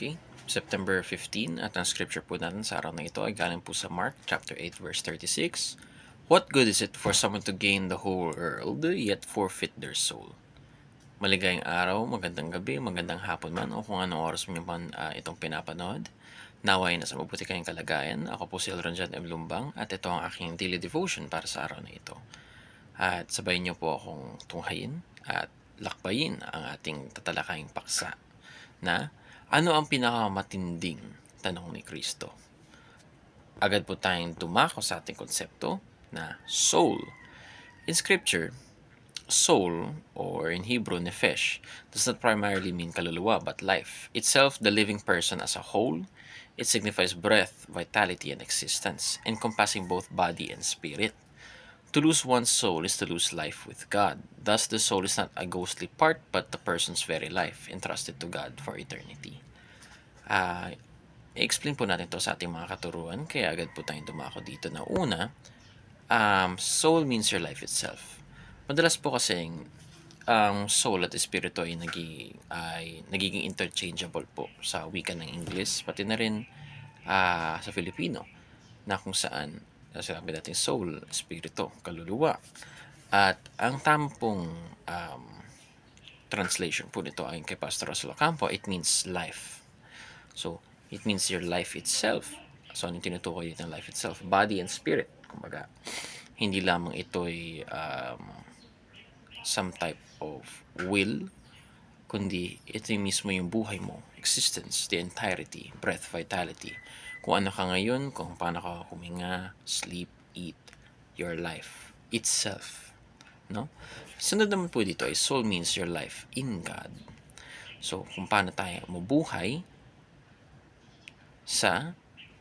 Okay, September 15 at ang scripture po natin sa araw na ito ay galing po sa Mark chapter 8 verse 36. What good is it for someone to gain the whole world yet forfeit their soul? Maligayang araw, magandang gabi, magandang hapon man o kung anong oras mo man itong pinapanood. Naway na sa mabuti kayong kalagayan. Ako po si Elronjan M. Lumbang at ito ang aking daily devotion para sa araw na ito. At sabayin niyo po akong tunghayin at lakbayin ang ating tatalakayang paksa na ano ang pinakamatinding tanong ni Kristo. Agad po tayong dumako sa ating konsepto na soul. In Scripture, soul, or in Hebrew, nefesh, does not primarily mean kaluluwa but life. Itself, the living person as a whole, it signifies breath, vitality, and existence, encompassing both body and spirit. To lose one's soul is to lose life with God. Thus, the soul is not a ghostly part, but the person's very life, entrusted to God for eternity. I-explain po natin to sa ating mga katuruan, kaya agad po tayong dumako dito na una, soul means your life itself. Madalas po kasing ang soul at espiritu ay nagiging interchangeable po sa wika ng English, pati na rin sa Filipino, na kung saan sinabi natin soul, espiritu, kaluluwa. At ang tampong translation po nito ayon kay Pastor Russell Ocampo, it means life. So, it means your life itself. So, anong tinutukoy dito ng life itself? Body and spirit. Kumbaga, hindi lamang ito'y some type of will, kundi ito mismo yung buhay mo, existence, the entirety, breath, vitality. Kung ano ka ngayon, kung paano ka huminga, sleep, eat, your life itself. No? Sunod naman po dito ay soul means your life in God. So, kung paano tayo mabuhay sa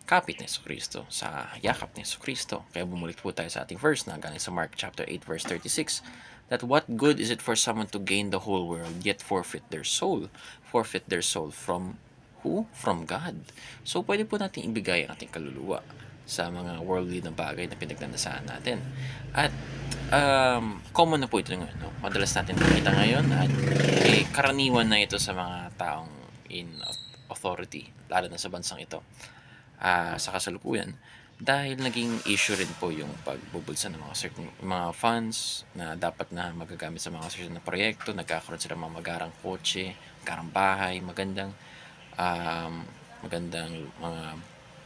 kapit ni Jesucristo, sa yakap ni Jesucristo. Kaya bumalik po tayo sa ating verse na galing sa Mark chapter 8 verse 36, that what good is it for someone to gain the whole world yet forfeit their soul? Forfeit their soul from who? From God. So, pwede po natin ibigay ang ating kaluluwa sa mga worldly na bagay na pinagdadasaan natin. At common na po ito ngayon. No? Madalas natin makita ngayon at karaniwan na ito sa mga taong in authority, lalo na sa bansang ito, sa kasalukuyan, dahil naging issue rin po yung pagbubulsa ng mga certain mga funds na dapat na magagamit sa mga certain na proyekto. Nagkakaroon sila ng mga magarang kotse, magarang bahay, magandang mga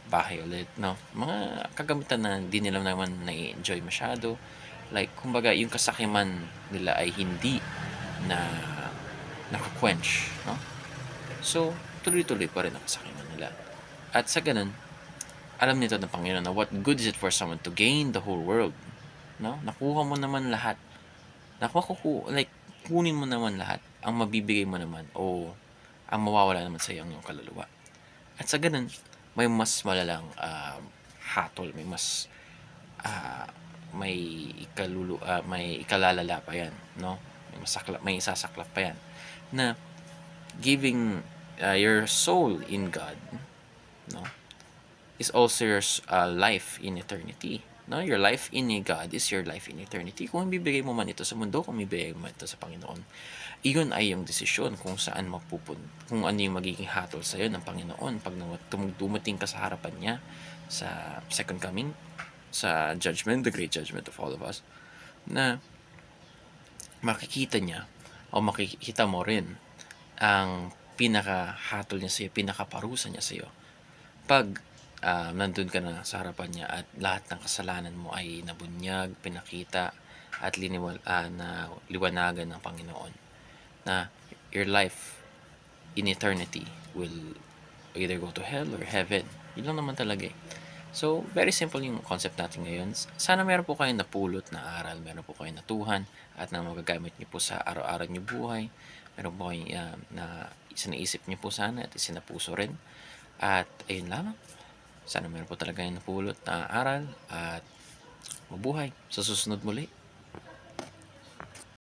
bahay ulit, no? Mga kagamitan na hindi nila naman na-enjoy masyado. Like, kumbaga, yung kasakiman nila ay hindi na naka-quench, no? So, tuloy-tuloy pa rin ang kasakiman nila. At sa ganun, alam nito ng Panginoon na what good is it for someone to gain the whole world? No? Nakuha mo naman lahat. Kunin mo naman lahat. Ang mabibigay mo naman o ang mawawala naman sa iyo ang iyong kaluluwa. At sa ganun, may mas malalang hatol, may ikalalala pa yan, no? May isasaklap pa yan na giving your soul in God, no, is also your life in eternity. No, your life in God is your life in eternity. Kung ibibigay mo man ito sa mundo, kung ibibigay mo ito sa Panginoon, iyon ay yung desisyon kung saan kung ano yung magiging hatol sa iyo ng Panginoon pag dumating ka sa harapan niya sa second coming, sa judgment, the great judgment of all of us, na makikita niya o makikita mo rin ang pinakahatol niya sa iyo, pinakaparusa niya sa iyo pag nandun ka na sa harapan niya at lahat ng kasalanan mo ay nabunyag, pinakita at na liwanagan ng Panginoon na your life in eternity will either go to hell or heaven. Yun lang naman talaga eh. So, very simple yung concept natin ngayon. Sana meron po kayong napulot na aral, meron po kayong natuhan at na magagamit niyo po sa araw-araw niyo buhay. Meron po kayong na isinaisip niyo po sana at isinapuso rin. At ayun lamang. Sana meron po talaga yung napulot na aral at mabuhay sa susunod muli.